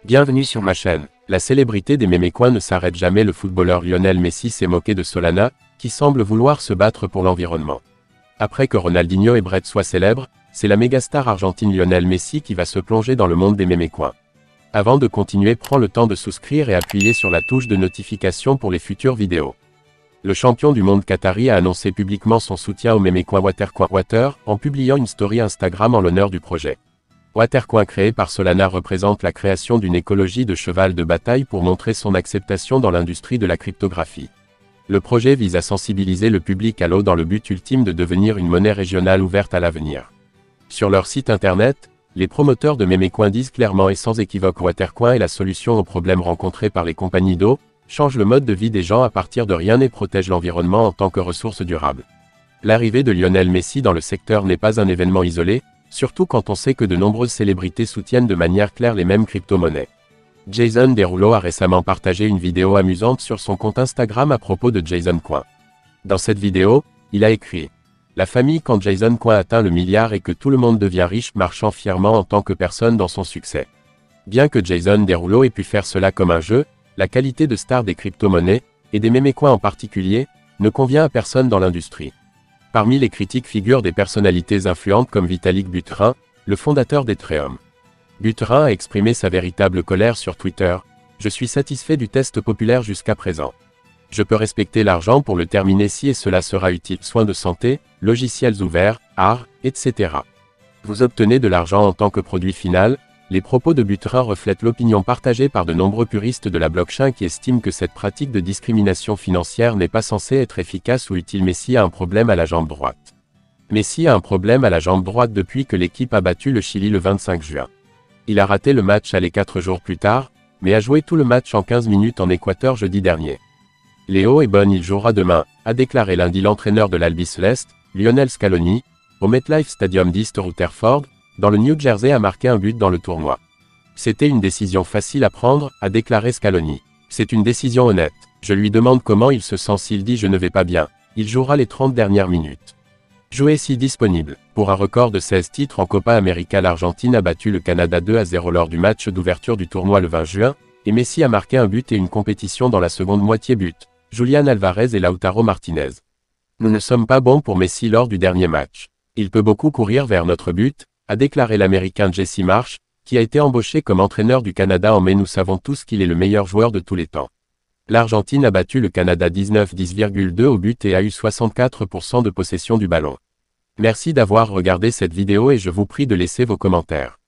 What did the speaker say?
Bienvenue sur ma chaîne. La célébrité des mémécoins ne s'arrête jamais. Le footballeur Lionel Messi s'est moqué de Solana, qui semble vouloir se battre pour l'environnement. Après que Ronaldinho et Brett soient célèbres, c'est la mégastar argentine Lionel Messi qui va se plonger dans le monde des mémécoins. Avant de continuer, prends le temps de souscrire et appuyer sur la touche de notification pour les futures vidéos. Le champion du monde qatari a annoncé publiquement son soutien aux mémécoins Water en publiant une story Instagram en l'honneur du projet. Watercoin créé par Solana représente la création d'une écologie de cheval de bataille pour montrer son acceptation dans l'industrie de la cryptographie. Le projet vise à sensibiliser le public à l'eau dans le but ultime de devenir une monnaie régionale ouverte à l'avenir. Sur leur site internet, les promoteurs de mémécoins disent clairement et sans équivoque: Watercoin est la solution aux problèmes rencontrés par les compagnies d'eau, change le mode de vie des gens à partir de rien et protège l'environnement en tant que ressource durable. L'arrivée de Lionel Messi dans le secteur n'est pas un événement isolé, surtout quand on sait que de nombreuses célébrités soutiennent de manière claire les mêmes crypto-monnaies. Jason Derulo a récemment partagé une vidéo amusante sur son compte Instagram à propos de Jason Coin. Dans cette vidéo, il a écrit « La famille quand Jason Coin atteint le milliard et que tout le monde devient riche, marchant fièrement en tant que personne dans son succès. » Bien que Jason Derulo ait pu faire cela comme un jeu, la qualité de star des crypto-monnaies, et des mémécoins en particulier, ne convient à personne dans l'industrie. Parmi les critiques figurent des personnalités influentes comme Vitalik Buterin, le fondateur d'Ethereum. Buterin a exprimé sa véritable colère sur Twitter « Je suis satisfait du test populaire jusqu'à présent. Je peux respecter l'argent pour le terminer si et cela sera utile. Soins de santé, logiciels ouverts, art, etc. Vous obtenez de l'argent en tant que produit final ». Les propos de Buterin reflètent l'opinion partagée par de nombreux puristes de la blockchain qui estiment que cette pratique de discrimination financière n'est pas censée être efficace ou utile. Messi a un problème à la jambe droite. Messi a un problème à la jambe droite depuis que l'équipe a battu le Chili le 25 juin. Il a raté le match aller 4 jours plus tard, mais a joué tout le match en 15 minutes en Équateur jeudi dernier. Léo est bonne, il jouera demain, a déclaré lundi l'entraîneur de l'Albi Céleste, Lionel Scaloni, au MetLife Stadium d'East Rutherford, dans le New Jersey, a marqué un but dans le tournoi. C'était une décision facile à prendre, a déclaré Scaloni. C'est une décision honnête. Je lui demande comment il se sent. S'il dit je ne vais pas bien, il jouera les 30 dernières minutes. Jouer si disponible. Pour un record de 16 titres en Copa América, l'Argentine a battu le Canada 2-0 lors du match d'ouverture du tournoi le 20 juin, et Messi a marqué un but et une compétition dans la seconde moitié. But, Julián Alvarez et Lautaro Martinez. Nous ne sommes pas bons pour Messi lors du dernier match. Il peut beaucoup courir vers notre but, a déclaré l'Américain Jesse Marsh, qui a été embauché comme entraîneur du Canada en mai. Nous savons tous qu'il est le meilleur joueur de tous les temps. L'Argentine a battu le Canada 19-10,2 au but et a eu 64% de possession du ballon. Merci d'avoir regardé cette vidéo et je vous prie de laisser vos commentaires.